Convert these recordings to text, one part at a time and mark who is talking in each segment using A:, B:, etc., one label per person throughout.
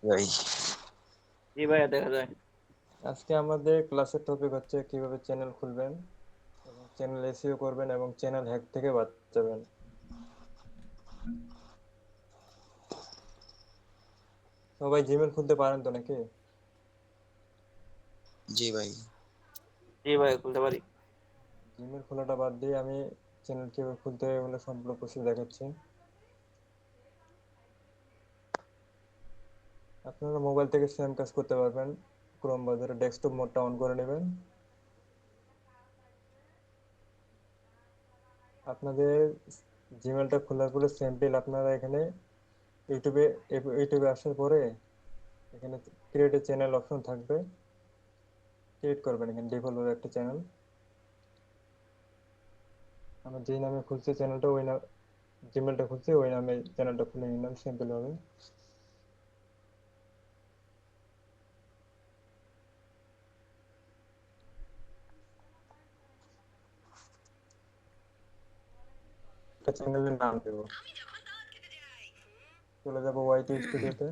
A: ভাই।
B: জি ভাইয়া, দেখা যায়।
C: আজকে আমাদের ক্লাসের টপিক হচ্ছে কিভাবে চ্যানেল খুলবেন এবং চ্যানেল এসইও করবেন এবং চ্যানেল হ্যাক থেকে বাঁচাবেন। সবাই জিমেল খুলতে পারেন তো নাকি?
A: জি ভাই।
B: জি ভাইয়া, খুলতে পারি।
C: জিমেল খোলাটা বাদ দিয়ে আমি চ্যানেল কিভাবে খুলতে হবে বলে সম্পূর্ণ প্রসেস দেখাচ্ছি। আপনারা মোবাইল থেকে সেম কাজ করতে পারবেন। ক্রোম ব্রাউজারে ডেস্কটপ মোডটা অন করে নেবেন। আপনাদের জিমেলটা খোলার পরে সিম্পল আপনারা এখানে ইউটিউবে ইউটিউবে আসার পরে এখানে ক্রিয়েট এ চ্যানেল অপশন থাকবে, ক্রিয়েট করবেন এখানে ডিফল্ট একটা চ্যানেল। আমার যেই নামে খুলছে চ্যানেলটা ওই নাম, জিমেলটা খুলছে ওই নামে চ্যানেলটা খুলে নিলাম সিম্পল ভাবে। একটা চ্যানেলের নাম দেবো, চলে যাবো ওয়াইটি স্টুডিওতে।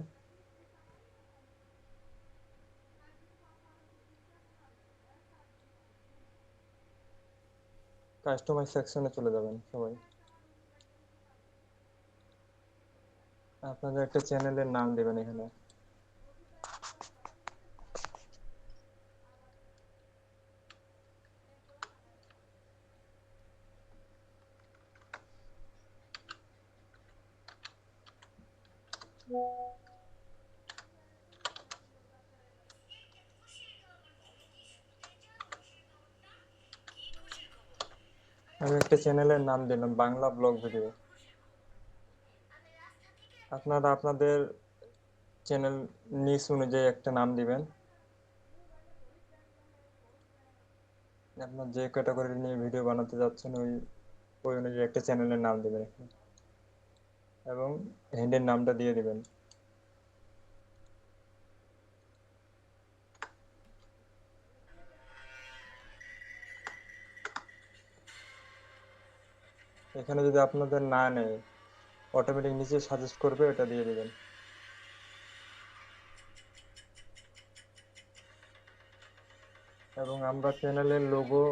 C: কাস্টমাইজ সেকশনে চলে যাবেন সবাই। আপনাদের একটা চ্যানেলের নাম দেবেন এখানে। আমি একটা চ্যানেলের নাম দিলাম বাংলা ব্লগ ভিডিও। আপনারা আপনাদের চ্যানেল নিচ অনুযায়ী একটা নাম দিবেন। আপনার যে ক্যাটাগরি নিয়ে ভিডিও বানাতে যাচ্ছেন ওই ওই অনুযায়ী একটা চ্যানেলের নাম দিবেন এখানে এবং হ্যান্ডের নামটা দিয়ে দিবেন। এখানে যদি আপনাদের না নেয় অটোমেটিক নিচে সাজেস্ট করবে, এটা দিয়ে দিবেন। এবং আমরা চ্যানেলের লোগো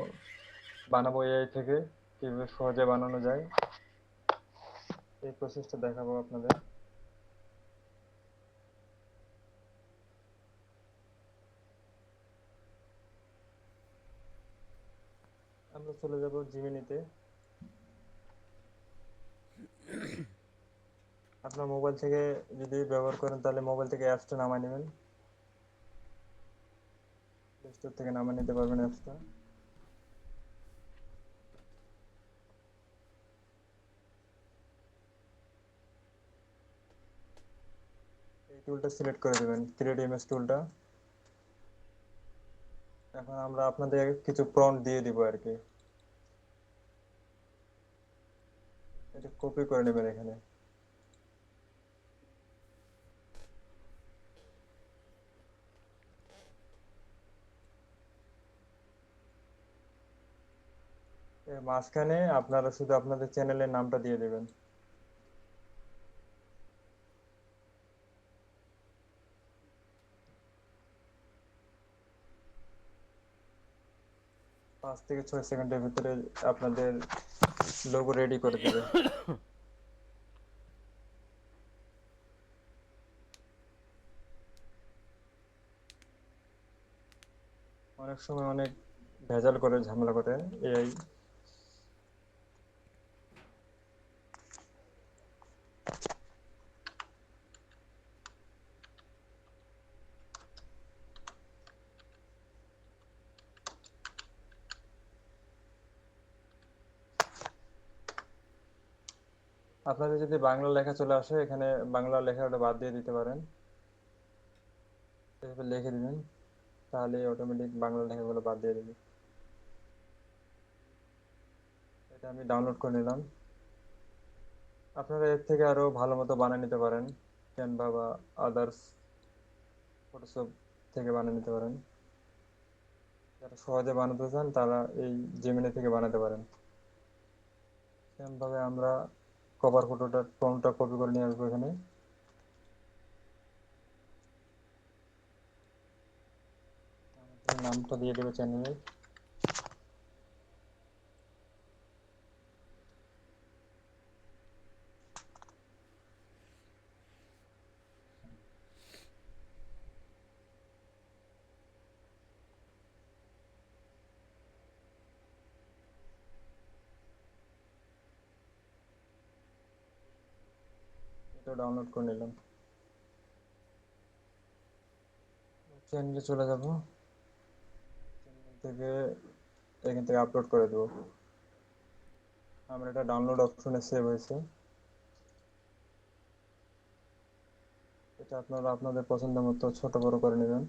C: বানাবো এআই থেকে, কিভাবে সহজে বানানো যায় এই প্রসেসটা দেখাবো আপনাদের। আমরা চলে যাব জিমিনিতে। আপনার মোবাইল থেকে যদি ব্যবহার করেন তাহলে মোবাইল থেকে অ্যাপসটা নামায় নেবেন, প্লে স্টোর থেকে নামিয়ে নিতে পারবেন অ্যাপসটা। এই টুলটা সিলেক্ট করে দেবেন, ক্রিয়েট ইমেজ টুলটা। এখন আমরা আপনাদের কিছু প্রম্পট দিয়ে দিব আর কি, এটা কপি করে নেবেন এখানে। এর মাঝখানে আপনারা শুধু আপনাদের চ্যানেলের নামটা দিয়ে দেবেন। 5 থেকে 6 সেকেন্ডের ভিতরে আপনাদের লোগো রেডি করে দেবে। অনেক সময় অনেক ভেজাল করে, ঝামেলা করে এআই। আপনাদের যদি বাংলা লেখা চলে আসে এখানে বাংলা লেখাটা বাদ দিয়ে দিতে পারেন, এভাবে লিখে দিবেন, তাহলে অটোমেটিক বাংলা লেখাগুলো বাদ দিয়ে দেবে। এটা আমি ডাউনলোড করে নিলাম। আপনারা এর থেকে আরো ভালো মতো বানিয়ে নিতে পারেন, ক্যানভা বা আদার্স ফটোশপ থেকে বানিয়ে নিতে পারেন। যারা সহজে বানাতে চান তারা এই জেমিনি থেকে বানাতে পারেন। সেম ভাবে আমরা কভার ফটোটা ফর্মটা কপি করে নিয়ে আসবো এখানে। নামটা দিয়ে দেবে চ্যানেলের। এটা ডাউনলোড করে নিলাম। চ্যানেলে চলে যাব, চ্যানেল থেকে এখান থেকে আপলোড করে দেবো। আমার এটা ডাউনলোড অপশনে সেভ হয়েছে। এটা আপনারা আপনাদের পছন্দ মতো ছোট বড় করে নেবেন।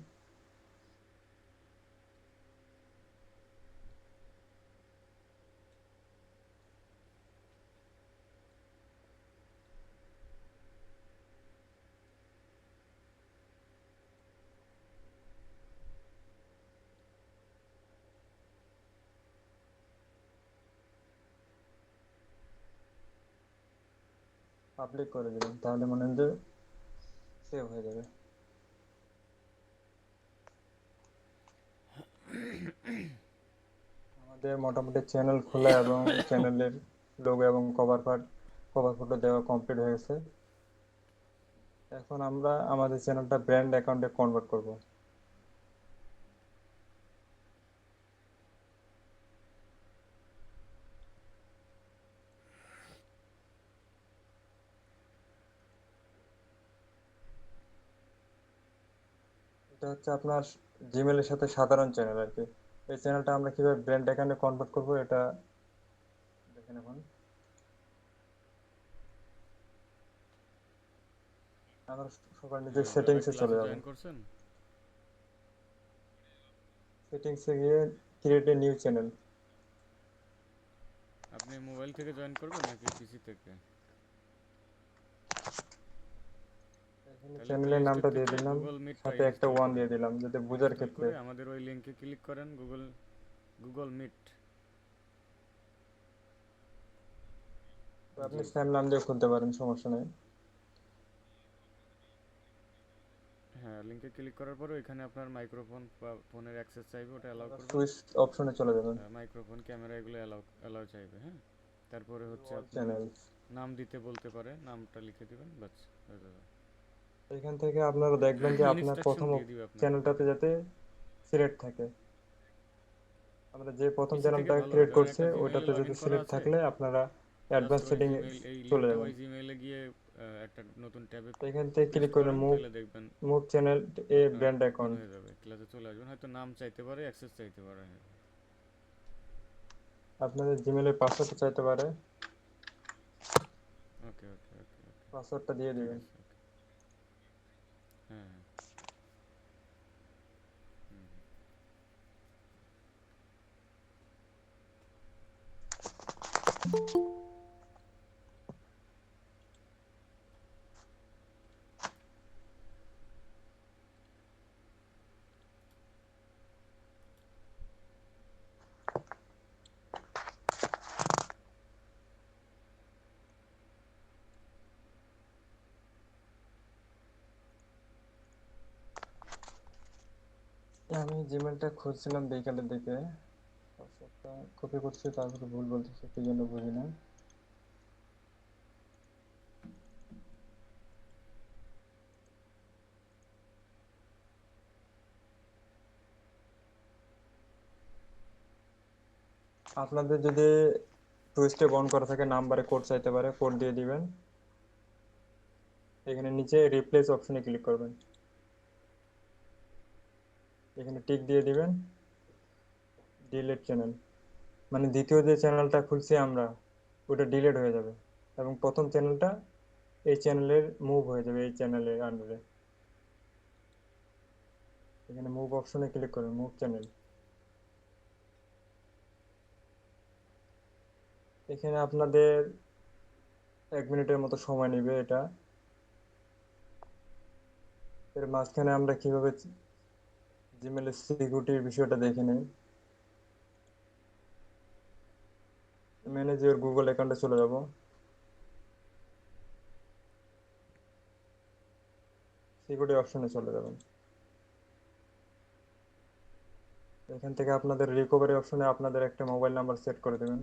C: পাবলিক করে দিবেন, তাহলে মনে হয় যে সেভ হয়ে যাবে। আমাদের মোটামুটি চ্যানেল খোলা এবং চ্যানেলের লোগো এবং কভার ফটো দেওয়া কমপ্লিট হয়ে গেছে। এখন আমরা আমাদের চ্যানেলটা ব্র্যান্ড অ্যাকাউন্টে কনভার্ট করব। এটা হচ্ছে আপনার জিমেলের সাথে সাধারণ চ্যানেল আর কি। এই চ্যানেলটা আমরা কিভাবে ব্র্যান্ড অ্যাকাউন্টে কনভার্ট করব এটা দেখেন। এখন আমরা সবার নিজের
A: হ্যাঁ দাদা,
C: সেটিংসে চলে
A: ক্লাসে
C: যাব।
A: জয়েন করছেন?
C: সেটিংসে গিয়ে ক্রিয়েট এ নিউ চ্যানেল।
A: আপনি মোবাইল থেকে জয়েন করবেন নাকি পিসি থেকে?
C: এখানে
A: তাহলে প্লে
C: চ্যানেলের
A: স্টোর
C: নামটা দিয়ে
A: থেকে
C: দিলাম,
A: গুগল মিটটা
C: সাথে একটা
A: ইনস্টল
C: ওয়ান
A: করেন।
C: দিয়ে দিলাম যাতে বোঝার
A: ইনস্টল
C: ক্ষেত্রে।
A: করে আমাদের ওই লিঙ্কে ক্লিক করেন, গুগল গুগল মিট।
C: তো আপনি
A: জি জি।
C: স্যাম নাম দিয়ে খুলতে পারেন, সমস্যা নেই।
A: হ্যাঁ, লিঙ্কে ক্লিক করার পরে এখানে আপনার মাইক্রোফোন বা ফোনের অ্যাক্সেস চাইবে, ওটা অ্যালাউ
C: আপনারা
A: করবেন।
C: সুইচ অপশনে চলে যাবেন।
A: মাইক্রোফোন, ক্যামেরা এগুলো অ্যালাউ অ্যালাউ চাইবে, হ্যাঁ। তারপরে হচ্ছে
C: অল
A: আপনার
C: চ্যানেল।
A: নাম দিতে বলতে পারে, নামটা লিখে দিবেন, বাস হয়ে যাবে।
C: এখান থেকে আপনারা দেখবেন যে আপনার
A: ইনস্ট্রাকশন
C: প্রথম
A: দিয়ে দিবে আপনাকে।
C: চ্যানেলটাতে যাতে সিলেক্ট থাকে। আমরা যে প্রথম
A: পিসি থেকে
C: চ্যানেলটা
A: ভালো হয়,
C: ক্রিয়েট
A: কারণ
C: করছে
A: একটা জিমেইলে
C: ওইটাতে
A: লগ
C: যদি
A: ইন করা
C: সিলেক্ট
A: আছে।
C: থাকলে আপনারা
A: জাস্ট
C: অ্যাডভান্স
A: ওই
C: সেটিং
A: জিমেইল, এই
C: চলে
A: লিঙ্কটা
C: যাবেন।
A: ওই জিমেইলে গিয়ে একটা নতুন ট্যাবে
C: তো এখান থেকে
A: পেস্ট
C: ক্লিক করে
A: করেন,
C: মুভ
A: তাহলে দেখবেন
C: মুভ চ্যানেল এ
A: আপনার
C: ব্র্যান্ড
A: ওপেন
C: অ্যাকাউন্ট।
A: হয়ে যাবে, ক্লাসে চলে আসবেন। হয়তো নাম চাইতে পারে, অ্যাক্সেস চাইতে পারে।
C: আপনাদের জিমেলের পাসওয়ার্ড চাইতে পারে,
A: ওকে ওকে ওকে ওকে,
C: পাসওয়ার্ডটা দিয়ে
A: ঠিক
C: দিবেন।
A: আছে, ওকে। হ্যাঁ হ্যাঁ। হুম হুম।
C: আমি জিমেলটা খুঁজছিলাম বিকালের দিকে, পাসওয়ার্ডটা কপি করছি, তারপরে ভুল বলতেছে কি জন্য বুঝি না। আপনাদের যদি টু স্টেপ অন করা থাকে, নাম্বারে কোড চাইতে পারে, কোড দিয়ে দিবেন। এখানে নিচে রিপ্লেস অপশনে ক্লিক করবেন, এখানে টিক দিয়ে দিবেন। ডিলিট চ্যানেল মানে দ্বিতীয় যে চ্যানেলটা খুলছি আমরা, ওটা ডিলিট হয়ে যাবে এবং প্রথম চ্যানেলটা এই চ্যানেলের মুভ হয়ে যাবে, এই চ্যানেলের আন্ডারে। এখানে মুভ অপশনে ক্লিক করবেন, মুভ চ্যানেল। এখানে আপনাদের 1 মিনিটের মতো সময় নেবে এটা। এর মাঝখানে আমরা কিভাবে জিমেলের সিকিউরিটির বিষয়টা দেখে নেই। ম্যানেজ ইওর গুগল অ্যাকাউন্টে চলে যাব। সিকিউরিটি অপশনে চলে যাবেন। এখান থেকে আপনাদের রিকভারি অপশনে আপনাদের একটা মোবাইল নাম্বার সেট করে দেবেন।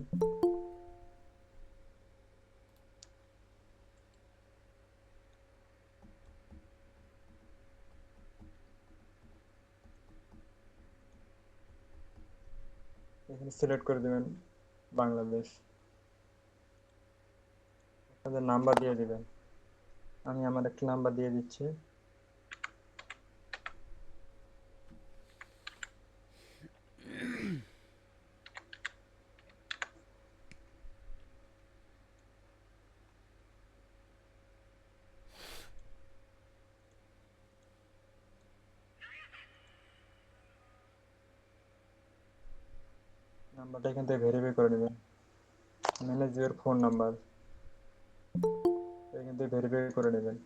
C: এখানে সিলেক্ট করে দেবেন বাংলাদেশ, আপনাদের নাম্বার দিয়ে দিবেন। আমি আমার একটা নাম্বার দিয়ে দিচ্ছি। নাম্বারটা এখান থেকে ভেরিফাই করে নেবেন। ম্যানেজ ইউর ফোন নাম্বার, এখান থেকে ভেরিফাই করে নেবেন।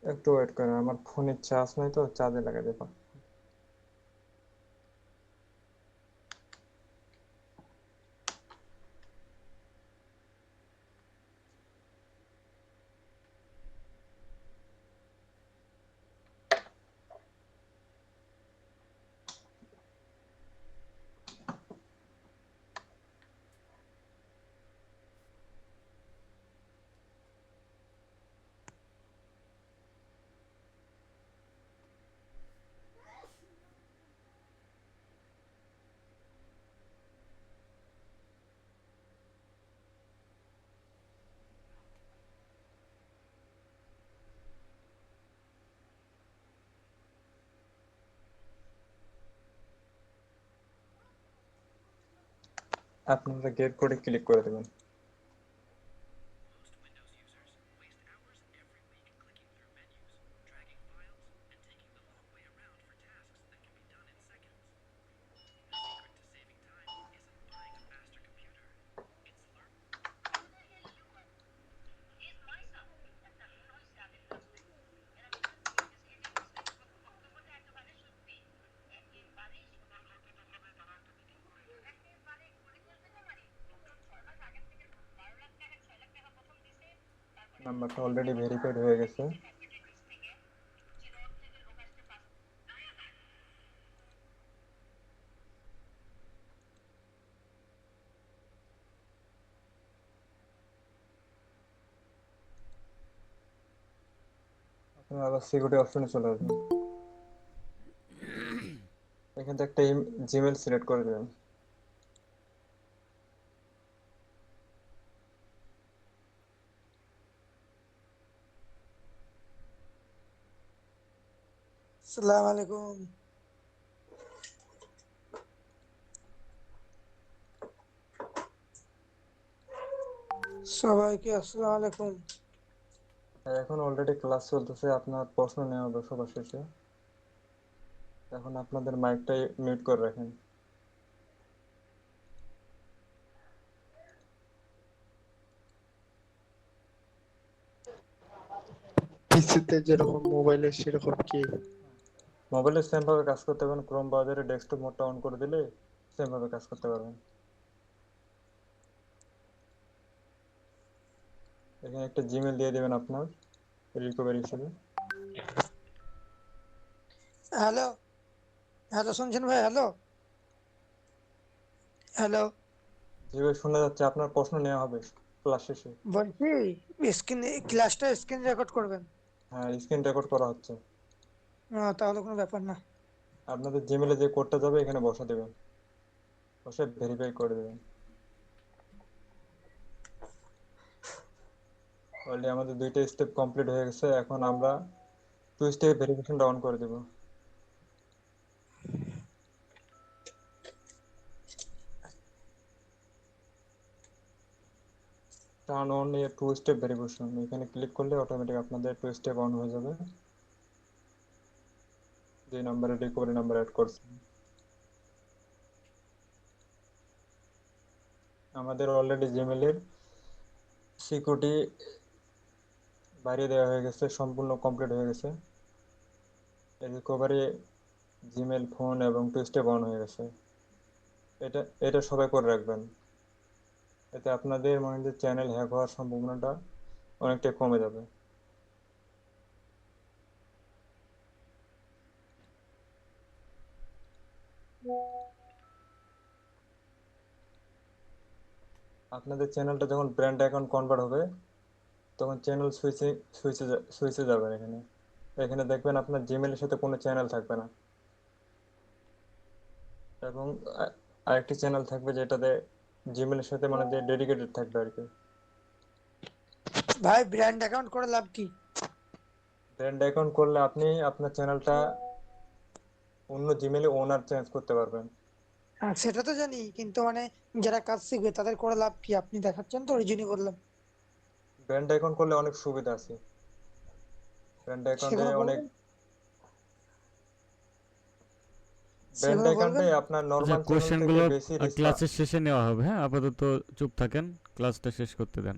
C: একটু ওয়েট করেন, আমার ফোনের চার্জ নাই তো, চার্জে লাগাই দেবো। আপনারা গেট কোডে ক্লিক করে দেবেন। নাম্বারটা অলরেডি ভেরিফাইড হয়ে গেছে। আপনারা আবার সিকিউরিটি অপশনে চলে আসবেন। এখান থেকে একটা জিমেল সিলেক্ট করে দেবেন।
D: আসসালামু আলাইকুম। সবাইকে আসসালামু আলাইকুম।
C: এখন অলরেডি ক্লাস চলতেছে, আপনার প্রশ্ন নেওয়া হবে সবার শেষে। এখন আপনাদের মাইকটা মিউট করে রাখেন।
D: পিসিতে যেরকম মোবাইলে সেরকম কি?
C: মোবাইলে সেম ভাবে কাজ করতে পারবেন, ক্রোম ব্রাউজারে ডেস্কটপ মোডটা অন করে দিলে সেম ভাবে কাজ করতে পারবেন। এখানে একটা জিমেল দিয়ে দেবেন আপনার রিকভারি হিসেবে।
D: হ্যালো হ্যালো, শুনছেন ভাই? হ্যালো হ্যালো,
C: যেভাবে শোনা যাচ্ছে, আপনার প্রশ্ন নেওয়া হবে ক্লাস শেষে।
D: বলছি ক্লাসটা স্ক্রিন রেকর্ড করবেন।
C: হ্যাঁ, স্ক্রিন রেকর্ড করা হচ্ছে।
D: তাহলে কোনো ব্যাপার না।
C: আপনাদের জিমেলে যে কোডটা যাবে এখানে বসা দেবেন, বসে ভেরিফাই করে দেবেন। অলরেডি আমাদের দুইটা স্টেপ কমপ্লিট হয়ে গেছে, এখন আমরা 2 স্টেপ ভেরিফিকেশনটা অন করে দেব। Turn on a two step verification, এখানে ক্লিক করলে অটোমেটিক আপনাদের টু স্টেপ অন হয়ে যাবে যে নাম্বারে রিকভারি নাম্বার অ্যাড করছেন। আমাদের অলরেডি জিমেলের সিকিউরিটি বাড়িয়ে দেওয়া হয়ে গেছে, সম্পূর্ণ কমপ্লিট হয়ে গেছে। রিকভারি জিমেল, ফোন এবং টু স্টেপ অন হয়ে গেছে। এটা এটা সবাই করে রাখবেন, এতে আপনাদের মনে যে চ্যানেল হ্যাক হওয়ার সম্ভাবনাটা অনেকটা কমে যাবে। আপনাদের চ্যানেলটা যখন ব্র্যান্ড অ্যাকাউন্ট কনভার্ট হবে তখন চ্যানেল সুইচে যাবেন। এখানে এখানে দেখবেন আপনার জিমেলের সাথে কোনো চ্যানেল থাকবে না, এবং আরেকটি চ্যানেল থাকবে যেটাতে জিমেলের সাথে মানে যে ডেডিকেটেড থাকবে আর কি।
D: ভাই ব্র্যান্ড অ্যাকাউন্ট করে লাভ কি?
C: ব্র্যান্ড অ্যাকাউন্ট করলে আপনি আপনার চ্যানেলটা অন্য জিমেলে ওনার চেঞ্জ করতে পারবেন।
D: হ্যাঁ সেটা তো জানি, কিন্তু মানে যারা কাজ শিখবে তাদের করে লাভ কি? আপনি দেখাচ্ছেন তো, ওই জন্যই বললাম।
C: ব্র্যান্ড অ্যাকাউন্ট করলে অনেক সুবিধা আছে। ব্র্যান্ড অ্যাকাউন্টে
D: সেগুলো
C: অনেক
D: বলবেন,
C: ব্র্যান্ড
D: সেগুলো
C: অ্যাকাউন্টে
D: বলবেন।
C: আপনার
A: আচ্ছা,
C: নর্মাল চ্যানেল থেকে
A: কোশ্চেনগুলো
C: বেশি রেসপন্স।
A: ক্লাসের শেষে নেওয়া হবে। হ্যাঁ, আপাতত চুপ থাকেন, ক্লাসটা শেষ করতে দেন।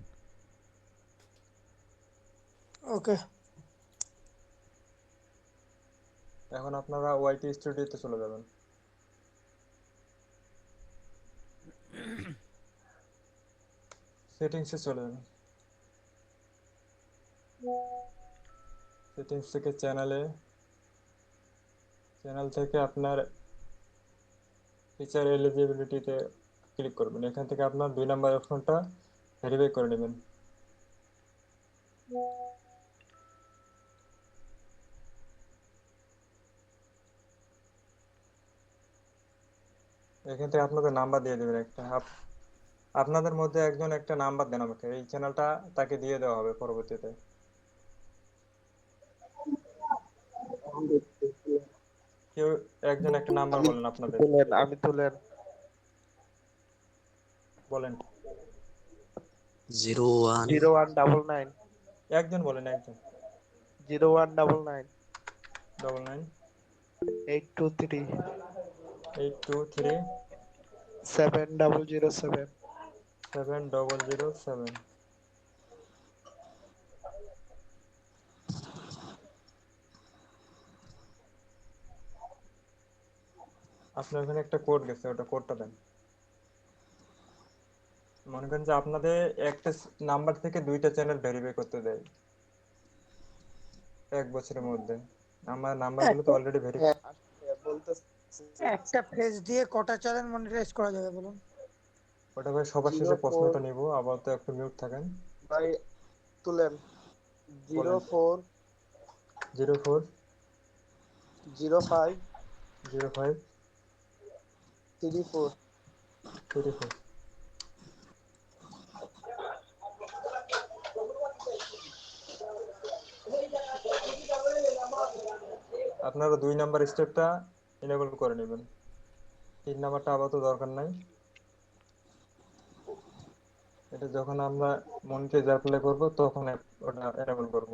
D: ওকে।
C: এখন আপনারা ওয়াইটি স্টুডিওতে চলে যাবেন। সেটিংসে চলে যাবেন। সেটিংস থেকে চ্যানেল থেকে আপনার ফিচার এলিজিবিলিটিতে ক্লিক করবেন। এখান থেকে আপনার 2 নাম্বার অপশনটা ভেরিফাই করে নেবেন। এখান থেকে আপনাদের নাম্বার দিয়ে দেবেন একটা। আপনাদের মধ্যে একজন একটা নাম্বার দেন আমাকে, এই চ্যানেলটা তাকে দিয়ে দেওয়া হবে পরবর্তীতে। কেউ একজন একটা নাম্বার
B: আমি
C: বলেন আপনাদের,
B: তুলেন
C: বলেন
E: 01
B: 0199
C: একজন বলেন, একজন।
B: 0199
C: 99
B: 823
C: 823
B: 7007
C: 7007। আপনার ওখানে একটা কোড গেছে, ওটা কোডটা দেন। মনে করেন যে আপনাদের একটা নাম্বার থেকে 2টা চ্যানেল ভেরিফাই করতে দেয় 1 বছরের মধ্যে। আমার নাম্বারগুলো তো
D: একটা
C: অলরেডি ভেরিফাই।
D: একটা ফেজ দিয়ে কটা চ্যানেল মনিটাইজ করা যাবে বলুন?
C: ওটা ভাই সবার শেষে প্রশ্নটা নিব, আপাতত একটু মিউট থাকেন।
B: ভাই তুলেন
C: বলেন
B: 04
C: 04
B: 05
C: 05
B: 34
C: 34। আপনারা 2 নাম্বার স্টেপটা এনেবল করে নেবেন, 3 নাম্বারটা আপাতত দরকার নাই। এটা যখন আমরা মনিটরাইজ অ্যাপ্লাই করব তখন ওটা এনেবল করব।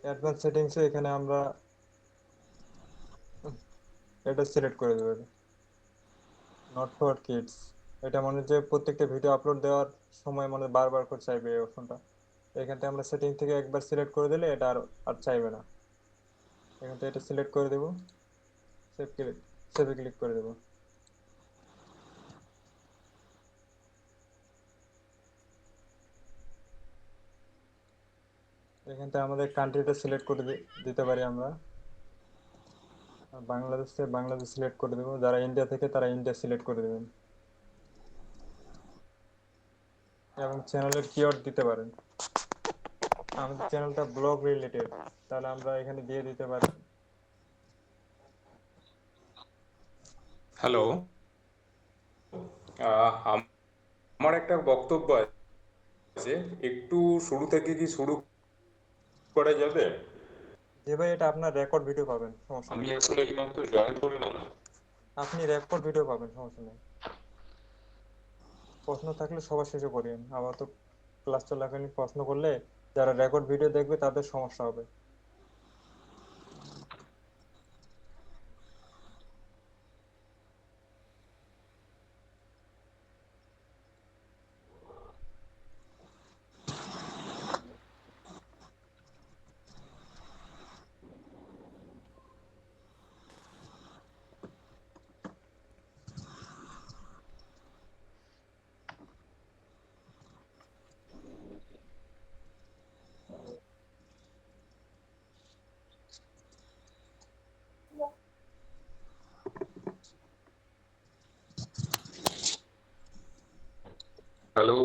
C: অ্যাডভান্স সেটিংসে এখানে আমরা এটা সিলেক্ট করে দেব, নট ফর কিডস। এটা মনে যে প্রত্যেকটা ভিডিও আপলোড দেওয়ার সময় মনে বারবার করে চাইবে এই অপশনটা। এখান থেকে আমরা সেটিং থেকে একবার সিলেক্ট করে দিলে এটা আর চাইবে না। এখান থেকে এটা সিলেক্ট করে দেব, সেভে ক্লিক করে দেব। এখান থেকে আমাদের কান্ট্রিটা সিলেক্ট করে দিতে পারি আমরা। বাংলাদেশ সিলেক্ট করে দেবো, যারা ইন্ডিয়া থেকে তারা ইন্ডিয়া সিলেক্ট করে দেবেন, এবং চ্যানেলের কিওয়ার্ড দিতে পারেন। আমাদের চ্যানেলটা ব্লগ রিলেটেড, তাহলে আমরা এখানে দিয়ে দিতে পারি।
F: হ্যালো, আমার একটা বক্তব্য আছে, একটু শুরু থেকে কি শুরু করা যাবে?
C: যে ভাই এটা আপনার রেকর্ড ভিডিও পাবেন, সমস্যা
F: আমি
C: নেই।
F: আসলে এইমাত্র জয়েন করলাম,
C: আপনি রেকর্ড ভিডিও পাবেন, সমস্যা নেই। প্রশ্ন থাকলে সবার শেষে করিয়েন, আবার তো ক্লাস চলাকালীন প্রশ্ন করলে যারা রেকর্ড ভিডিও দেখবে তাদের সমস্যা হবে।
F: হ্যালো,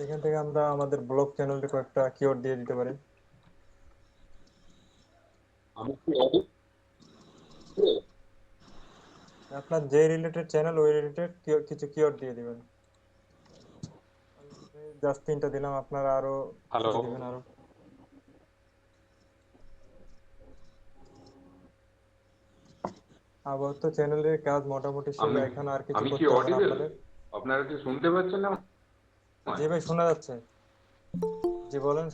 C: এখান থেকে আমরা আমাদের ব্লগ চ্যানেলে কয়েকটা কিওয়ার্ড দিয়ে দিতে পারি।
F: আমি কি audible?
C: আপনার যে রিলেটেড চ্যানেল ওই রিলেটেড কিছু কিওয়ার্ড দিয়ে দিবেন। জাস্ট 3টা দিলাম, আপনারা আরো
F: হ্যালো,
C: কিছু দিবেন আরো। আবার তো চ্যানেলের কাজ মোটামুটি শেষ,
F: আমি
C: এখানে আর কিছু
F: আমি কি
C: করতে হবে না
F: অডিবেল?
C: আপনাদের।
F: আপনারা কি শুনতে পাচ্ছেন না?
C: জি ভাই, শোনা যাচ্ছে। জি বলেন।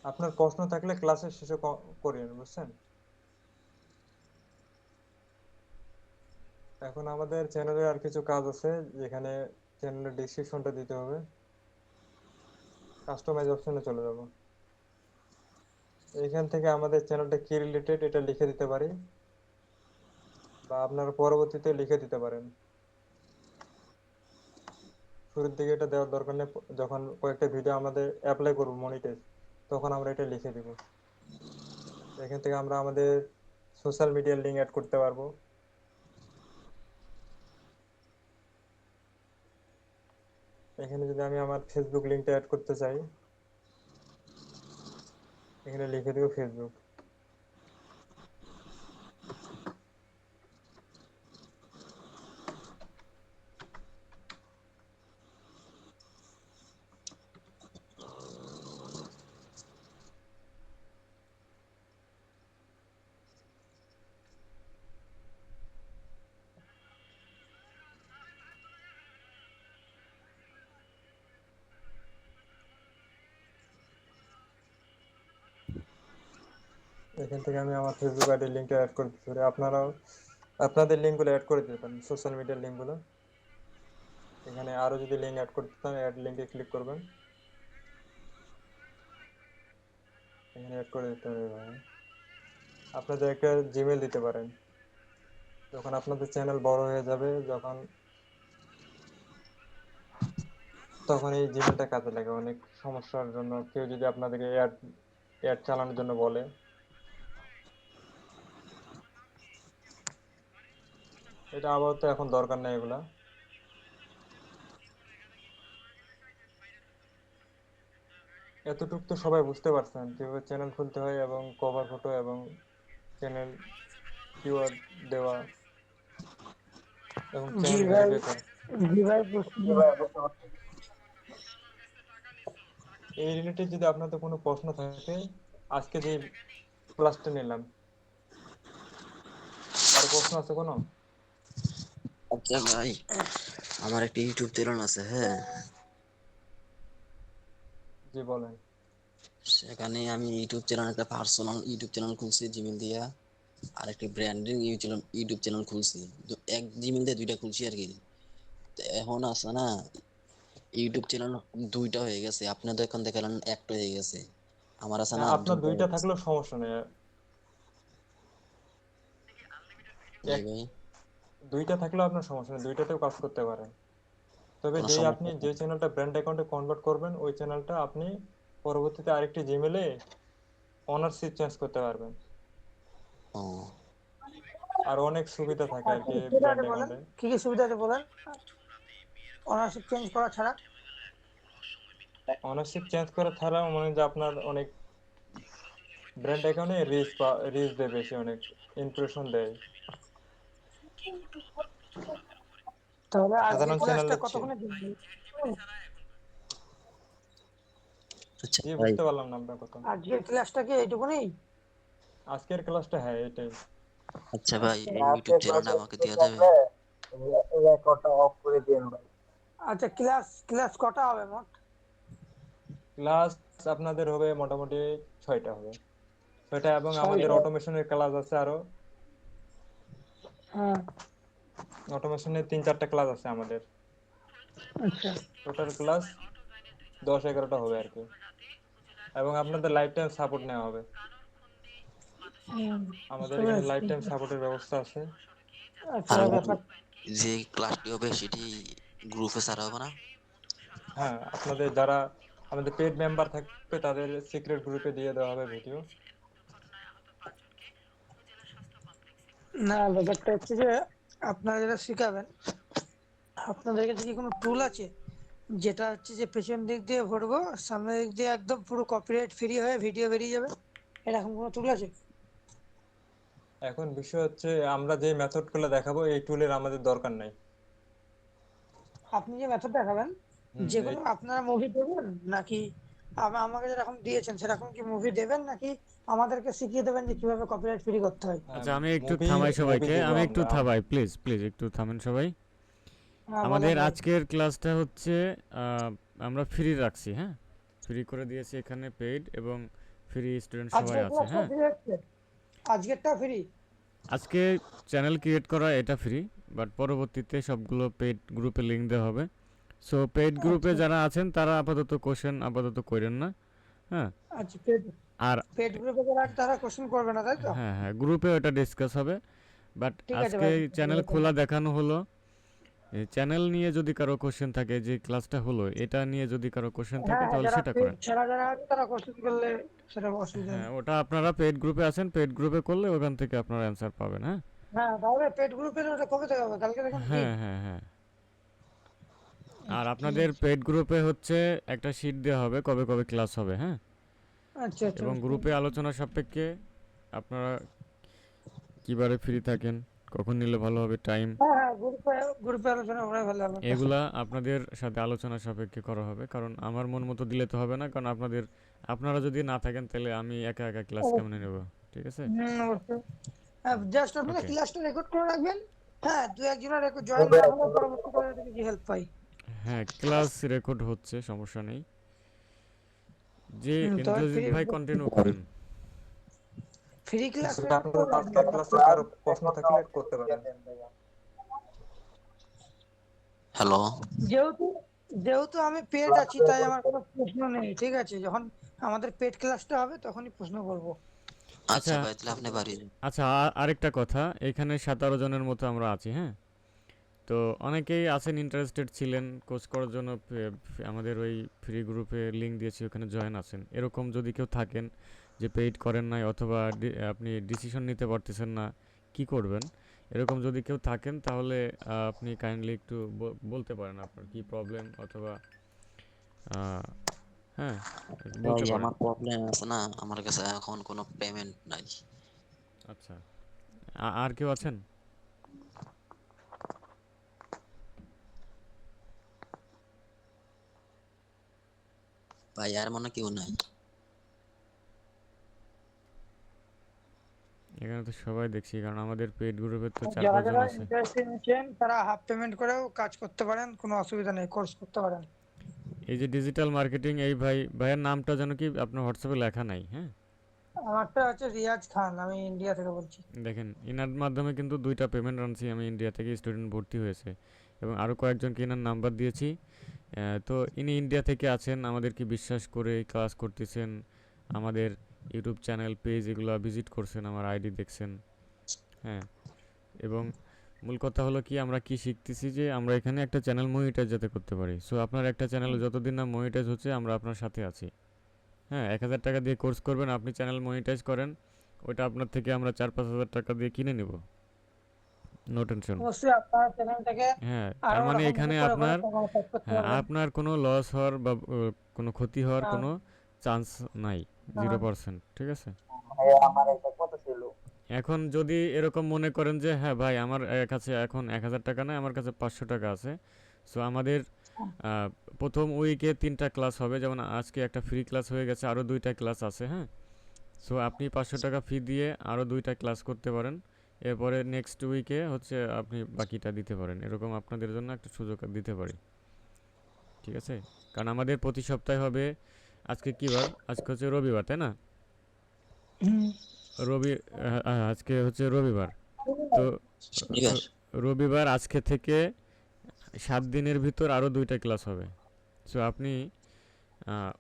C: আপনার প্রশ্ন থাকলে ক্লাসের শেষে করিয়েন, বুঝছেন? এখন আমাদের চ্যানেলে আর কিছু কাজ আছে, যেখানে চ্যানেলের ডেসক্রিপশনটা দিতে হবে। কাস্টমাইজ অপশনে চলে যাব। এখান থেকে আমাদের চ্যানেলটা কি রিলেটেড এটা লিখে দিতে পারি, বা আপনারা পরবর্তীতে লিখে দিতে পারেন। শুরুর দিকে এটা দেওয়ার দরকার নেই, যখন কয়েকটা ভিডিও আমাদের অ্যাপ্লাই করব মনিটাইজ, তখন আমরা এটা লিখে দিব। এখান থেকে আমরা আমাদের সোশ্যাল মিডিয়ার লিঙ্ক অ্যাড করতে পারবো। এখানে যদি আমি আমার ফেসবুক লিঙ্কটা অ্যাড করতে চাই, এখানে লিখে দিব ফেসবুক। এখান থেকে আমি আমার ফেসবুক আইডির লিঙ্কটা অ্যাড করে দিতে পারি। আপনারাও আপনাদের লিঙ্কগুলো অ্যাড করে দিতে পারেন, সোশ্যাল মিডিয়ার লিঙ্কগুলো। এখানে আরো যদি লিঙ্ক অ্যাড করতে চান, অ্যাড লিঙ্কে ক্লিক করবেন, এখানে অ্যাড করে দিতে হবে। আপনাদের একটা জিমেল দিতে পারেন। যখন আপনাদের চ্যানেল বড় হয়ে যাবে, তখন এই জিমেলটা কাজে লাগে অনেক সমস্যার জন্য। কেউ যদি আপনাদেরকে অ্যাড অ্যাড চালানোর জন্য বলে, এটা আপাতত এখন দরকার নেই এগুলা। এতটুকু তো সবাই বুঝতে পারছেন কিভাবে চ্যানেল খুলতে হয়, এবং কভার ফটো এবং চ্যানেল কিওয়ার্ড দেওয়া এবং
D: জি
C: চ্যানেল
D: ভাই,
C: ভেরিফাই করা।
D: জি ভাই বুঝতে
C: এই রিলেটেড যদি আপনাদের কোনো প্রশ্ন থাকে, আজকে যে ক্লাসটা নিলাম, কারো প্রশ্ন আছে কোনো?
E: আচ্ছা ভাই, আমার একটা ইউটিউব চ্যানেল আছে, হ্যাঁ।
C: জি বলেন।
E: সেখানে আমি ইউটিউব চ্যানেল, একটা পার্সোনাল ইউটিউব চ্যানেল খুলছি জিমেল দিয়া, আর একটা ব্র্যান্ডিং ইউটিউব চ্যানেল খুলছি। এক জিমেল দিয়ে দুইটা খুলছি আর কি। তো এখন আছে না, ইউটিউব চ্যানেল দুইটা হয়ে গেছে, আপনি তো এখন দেখালেন একটা হয়ে গেছে। আমার আছে না,
C: আপনার
E: দুইটা হয়ে
C: দুইটা
E: গেছে।
C: থাকলেও সমস্যা নেই।
E: জি
C: এক
E: ভাই।
C: দুইটা থাকলেও আপনার সমস্যা নেই, দুইটাতেও কাজ করতে পারেন। তবে
E: কোনো
C: যেই আপনি
E: সমস্যা
C: যে
E: নেই।
C: চ্যানেলটা ব্র্যান্ড অ্যাকাউন্টে কনভার্ট করবেন, ওই চ্যানেলটা আপনি পরবর্তীতে আরেকটি জিমেলে অনারশিপ চেঞ্জ করতে পারবেন।
E: ও,
C: আর অনেক সুবিধা থাকে আর
D: আচ্ছা,
C: কি
D: সুবিধা
C: ব্র্যান্ড
D: আছে বলেন,
C: অ্যাকাউন্টে।
D: কি কি সুবিধা আছে বলেন, অনারশিপ চেঞ্জ করা ছাড়া।
C: অনারশিপ চেঞ্জ করা ছাড়াও মনে হয় যে আপনার অনেক ব্র্যান্ড অ্যাকাউন্টে রিচ দেয় বেশি, অনেক ইমপ্রেশন দেয়।
D: তাহলে আজকে
C: সাধারণ
D: ক্লাসটা
C: চ্যানেলের চেয়ে।
D: কতক্ষণে দিন?
E: আচ্ছা
C: জি,
E: ভাই,
C: বুঝতে পারলাম না আপনার কথা।
D: আজকের ক্লাসটা কি এইটুকুনি?
C: আজকের ক্লাসটা হ্যাঁ এটাই।
E: আচ্ছা ভাই,
D: আচ্ছা
E: এই ইউটিউব চ্যানেলটা আমাকে দিয়ে দেবে?
B: রেকর্ডটা অফ করে দিন ভাই।
D: আচ্ছা, ক্লাস ক্লাস কটা হবে মোট?
C: ক্লাস আপনাদের হবে মোটামুটি 6টা হবে, 6টা, এবং আমাদের
D: 6টা?
C: অটোমেশনের ক্লাস আছে আরো।
D: হ্যাঁ।
C: অটোমেশনের 3-4টা ক্লাস আছে আমাদের।
D: আচ্ছা।
C: টোটাল ক্লাস 10-11টা হবে আর কি, এবং আপনাদের লাইফ টাইম সাপোর্ট নেওয়া হবে। আমাদের
D: বুঝতে
C: এখানে লাইফ
D: পেরেছি।
C: টাইম সাপোর্টের ব্যবস্থা আছে।
D: আচ্ছা,
E: আর
D: ব্যাপার।
E: যে ক্লাসটি হবে সেটি গ্রুপে ছাড়া হবে না?
C: হ্যাঁ, আপনাদের যারা আমাদের পেড মেম্বার থাকবে তাদের সিক্রেট গ্রুপে দিয়ে দেওয়া হবে ভিডিও।
D: না, ব্যাপারটা হচ্ছে যে আপনারা যেটা শিখাবেন, আপনাদের কাছে কি কোনো টুল আছে যেটা হচ্ছে যে পেছন দিক দিয়ে ভরবো, সামনের দিক দিয়ে একদম পুরো কপিরাইট ফ্রি হয়ে ভিডিও বেরিয়ে যাবে, এরকম কোনো টুল আছে?
C: এখন বিষয় হচ্ছে আমরা যে মেথড গুলো দেখাবো এই টুলের আমাদের দরকার নাই।
D: আপনি যে মেথড দেখাবেন, যে কোনো আপনারা মুভি দেবেন নাকি আমাকে যেরকম দিয়েছেন সেরকম কি মুভি দেবেন, নাকি আমাদেরকে শিখিয়ে দেবেন যে কিভাবে কপিরাইট ফ্রি করতে হয়?
A: আচ্ছা, আমি একটু
C: মুভি
A: থামাই
C: মুভি
A: সবাইকে,
C: দেবো
A: আমি একটু
C: আমরা।
A: থামাই, প্লিজ প্লিজ একটু থামেন সবাই।
D: হ্যাঁ, বলেন
A: আমাদের
D: ভাই।
A: আজকের ক্লাসটা হচ্ছে আমরা ফ্রি রাখছি, হ্যাঁ, ফ্রি করে দিয়েছি, এখানে পেইড এবং ফ্রি স্টুডেন্ট সবাই
D: আজকের
A: আছে,
D: ক্লাসটা
A: হ্যাঁ।
D: ফ্রি হচ্ছে? আজকেরটা ফ্রি?
A: আজকে চ্যানেল ক্রিয়েট করা এটা ফ্রি, বাট পরবর্তীতে সবগুলো পেইড গ্রুপে লিংক দেওয়া হবে। সো পেইড গ্রুপে
D: আচ্ছা।
A: যারা আছেন তারা আপাতত কোশ্চেন আপাতত করেন না, হ্যাঁ।
D: আচ্ছা, পেড
A: আর
D: পেড গ্রুপে যারা আছে তারা কোশ্চেন করবে না, তাই তো?
A: হ্যাঁ হ্যাঁ, গ্রুপে ওটা ডিসকাস হবে। বাট
D: ঠিক আছে
A: আজকে
D: ভাই।
A: চ্যানেল খোলা দেখানো হলো। এই চ্যানেল নিয়ে যদি কারো কোশ্চেন থাকে, যে ক্লাসটা হলো এটা নিয়ে যদি কারো কোশ্চেন
D: হ্যাঁ
A: থাকে
D: হ্যাঁ,
A: তাহলে
D: যারা
A: সেটা
D: পেড
A: করেন।
D: ছাড়া যারা আছে তারা কোশ্চেন করলে সেটা অসুবিধা
A: হ্যাঁ,
D: নেই।
A: ওটা আপনারা পেইড গ্রুপে আছেন, পেইড গ্রুপে করলে ওখান থেকে আপনারা অ্যান্সার পাবেন, হ্যাঁ।
D: হ্যাঁ, তাহলে পেড গ্রুপের ওটা কবে থেকে হবে? কালকে থেকে নাকি?
A: হ্যাঁ হ্যাঁ হ্যাঁ। আর
D: আচ্ছা, ঠিক
A: আপনাদের
D: আছে।
A: পেইড গ্রুপে হচ্ছে একটা শিট দেওয়া হবে কবে কবে ক্লাস হবে, হ্যাঁ।
D: আচ্ছা আচ্ছা,
A: এবং
D: বুঝতে
A: গ্রুপে
D: পেরেছি।
A: আলোচনা সাপেক্ষে আপনারা কিবারে ফ্রি থাকেন, কখন নিলে ভালো হবে, টাইম,
D: হ্যাঁ হ্যাঁ, গ্রুপে গ্রুপে আলোচনা করাই ভালো হবে।
A: এগুলা আপনাদের সাথে আলোচনা সাপেক্ষে করা হবে। কারণ আমার মন মতো দিলে তো হবে না, কারণ আপনারা যদি না থাকেন তাহলে আমি একা একা ক্লাস কেমনে নেব, ঠিক আছে।
D: অবশ্যই। জাস্ট আপনারা
A: ওকে,
D: ক্লাসটা রেকর্ড করে রাখবেন। হ্যাঁ, দু একজনের জয়েন না হলে পরবর্তী করে যদি হেল্প পাই।
A: হ্যাঁ, ক্লাস রেকর্ড হচ্ছে, সমস্যা নেই। যে
D: তো
A: ইন্দ্রজিৎ
D: ফ্রি
A: ভাই কন্টিনিউ করেন।
D: ফ্রি ক্লাস
C: আপনাদের আজকের ক্লাসে কারো প্রশ্ন থাকলে করতে পারেন।
E: হ্যালো।
D: যেহেতু যেহেতু আমি পেড আছি তাই আমার কোনো প্রশ্ন নেই, ঠিক আছে? যখন আমাদের পেড ক্লাসটা হবে তখনই প্রশ্ন করবো।
E: আচ্ছা
A: আচ্ছা
E: ভাই, তাহলে আপনি বাড়ি যান।
A: আচ্ছা, আরেকটা কথা, এখানে 17 জনের মতো আমরা আছি, হ্যাঁ। তো অনেকেই আছেন ইন্টারেস্টেড ছিলেন কোর্স করার জন্য, আমাদের ওই ফ্রি গ্রুপে লিংক দিয়েছি, ওখানে জয়েন আছেন। এরকম যদি কেউ থাকেন যে পেইড করেন নাই, অথবা আপনি ডিসিশন নিতে পারতেছেন না কি করবেন, এরকম যদি কেউ থাকেন তাহলে আপনি কাইন্ডলি একটু বলতে পারেন আপনার কি প্রবলেম, অথবা হ্যাঁ, বলতে
E: ভাই,
A: পারেন।
E: আমার প্রবলেম আছে না, আমার কাছে এখন কোনো পেমেন্ট নাই।
A: আচ্ছা, আর কেউ আছেন?
E: ভাই আর মনে কেউ নাই।
A: এখানে তো সবাই দেখছি, কারণ আমাদের পেইড গ্রুপে তো
D: যারা
A: 4-5 জন
D: যারা
A: আছে।
D: ইন্টারেস্টেড আছেন তারা হাফ পেমেন্ট করেও কাজ করতে পারেন, কোনো অসুবিধা নেই, কোর্স করতে পারেন।
A: এই যে ডিজিটাল মার্কেটিং, এই ভাইয়ের নামটা যেন কি আপনার হোয়াটসঅ্যাপে লেখা নাই, হ্যাঁ।
D: আমারটা হচ্ছে রিয়াজ খান, আমি ইন্ডিয়া থেকে বলছি।
A: দেখেন, ইনার মাধ্যমে কিন্তু 2টা পেমেন্ট আনছি আমি, ইন্ডিয়া থেকে স্টুডেন্ট ভর্তি হয়েছে, এবং আরও কয়েকজনকে ইনার নাম্বার দিয়েছি। তো ইনি ইন্ডিয়া থেকে আছেন, আমাদেরকে বিশ্বাস করে ক্লাস করতেছেন, আমাদের ইউটিউব চ্যানেল পেজ এগুলো ভিজিট করছেন, আমার আইডি দেখছেন, হ্যাঁ। এবং মূল কথা হলো কি, আমরা কি শিখতেছি যে আমরা এখানে একটা চ্যানেল মনিটাইজ যাতে করতে পারি। সো আপনার একটা চ্যানেল যতদিন না মনিটাইজ হচ্ছে, আমরা আপনার সাথে আছি, হ্যাঁ। 1000 টাকা দিয়ে কোর্স করবেন, আপনি চ্যানেল মনিটাইজ করেন, ওইটা আপনার থেকে আমরা 4-5 হাজার টাকা দিয়ে কিনে নেব, নো টেনশন।
D: অবশ্যই আপনার চ্যানেলটাকে
A: হ্যাঁ, তার
D: আরো
A: মানে
D: রকম
A: এখানে
D: করে
A: আপনার,
D: টাকা করতে
A: হ্যাঁ,
D: পারবেন।
A: আপনার কোনো লস হওয়ার বা কোনো ক্ষতি হওয়ার
D: না,
A: কোনো চান্স নাই,
D: না।
A: 0%, ঠিক আছে।
B: আমার এটা কত ছিল?
A: এখন যদি এরকম মনে করেন যে হ্যাঁ ভাই, আমার কাছে এখন 1000 টাকা নাই, আমার কাছে 500 টাকা আছে, সো আমাদের প্রথম উইকে 3টা ক্লাস হবে, যেমন আজকে একটা ফ্রি ক্লাস হয়ে গেছে, আরও 2টা ক্লাস আছে, হ্যাঁ। সো আপনি 500 টাকা ফি দিয়ে আরও 2টা ক্লাস করতে পারেন, এরপরে নেক্সট উইকে হচ্ছে আপনি বাকিটা দিতে পারেন, এরকম আপনাদের জন্য একটা সুযোগ দিতে পারি, ঠিক আছে। কারণ আমাদের প্রতি সপ্তাহে হবে, আজকে কী বার, আজকে হচ্ছে রবিবার, তাই না?
D: হুম।
A: আজকে হচ্ছে রবিবার, তো
E: শনিবার।
A: রবিবার আজকে থেকে 7 দিনের ভিতর আরও 2টা ক্লাস হবে। সো আপনি আহ,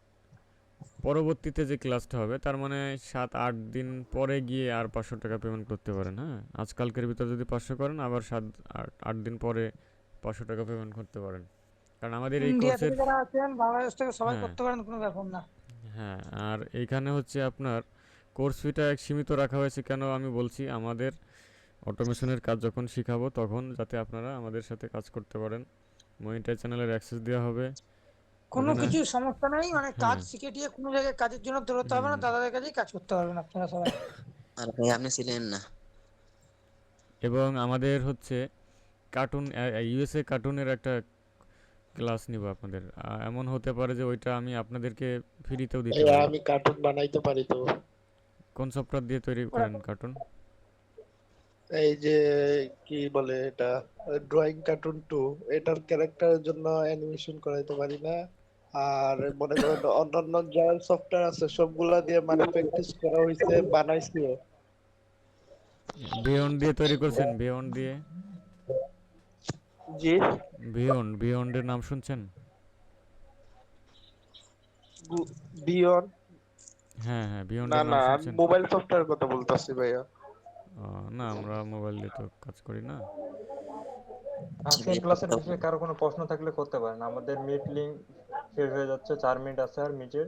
A: পরবর্তীতে যে ক্লাসটা হবে তার মানে 7-8 দিন পরে গিয়ে আর 500 টাকা পেমেন্ট করতে পারেন, হ্যাঁ। আজকালকের ভিতর যদি 500 করেন, আবার 7-8 দিন পরে 500 টাকা পেমেন্ট করতে পারেন, কারণ আমাদের এই
D: ইন্ডিয়া
A: কোর্সের,
D: থেকে যারা আছেন, বাংলাদেশ থেকে সবাই
A: হ্যাঁ
D: করতে পারেন, কোনো ব্যাপার না।
A: হ্যাঁ, আর এইখানে হচ্ছে আপনার কোর্স ফিটা এক সীমিত রাখা হয়েছে, কেন আমি বলছি, আমাদের অটোমেশনের কাজ যখন শিখাবো তখন যাতে আপনারা আমাদের সাথে কাজ করতে পারেন, মনিটাইজ চ্যানেলের অ্যাক্সেস দেওয়া হবে
D: কোনো
A: ওখানে,
D: কিছু সমস্যা নেই, মানে কাজ
A: হ্যাঁ।
D: শিখে টিয়ে কোনো জায়গায় কাজের জন্য দৌড়তে হবে
A: হুম
D: না, দাদাদের কাছেই কাজ করতে পারবেন আপনারা সবাই।
E: আর ভাই আপনি ছিলেন না?
A: এবং আমাদের হচ্ছে কার্টুন, ইউএসএ কার্টুনের একটা ক্লাস নিব আপনাদের, এমন হতে পারে যে ওইটা আমি আপনাদেরকে ফ্রিতেও দিতে
G: ভাইয়া
A: পারি।
G: আমি কার্টুন বানাইতে পারি তো।
A: কোন সফটওয়্যার দিয়ে তৈরি
D: ওরা
A: করেন কার্টুন?
G: এই যে কি বলে এটা, ড্রয়িং কার্টুন 2, এটার ক্যারেক্টারের জন্য অ্যানিমেশন করাইতে পারি না। আর মনে করেন অন্যান্য যা সফটওয়্যার আছে সবগুলা দিয়ে মানে প্র্যাকটিস করা হয়েছে, বানাইছিও।
A: বিয়ন্ড দিয়ে তৈরি করছেন? বিয়ন্ড দিয়ে,
G: জি।
A: বিয়ন্ডের নাম শুনছেন?
G: বিয়ন?
A: হ্যাঁ হ্যাঁ,
G: না
A: বিয়ন্ডের নাম
G: না, আমি
A: শুনছেন?
G: মোবাইল সফটওয়্যার কথা বলতাছি ভাইয়া।
A: না, আমরা মোবাইল দিয়ে তো কাজ করি না।
C: আজকের
E: ভাই
C: ক্লাসের বিষয়ে কারো কোনো প্রশ্ন থাকলে করতে পারেন। আমাদের মিট লিঙ্ক শেষ হয়ে যাচ্ছে, 4 মিনিট আছে আর মিটের।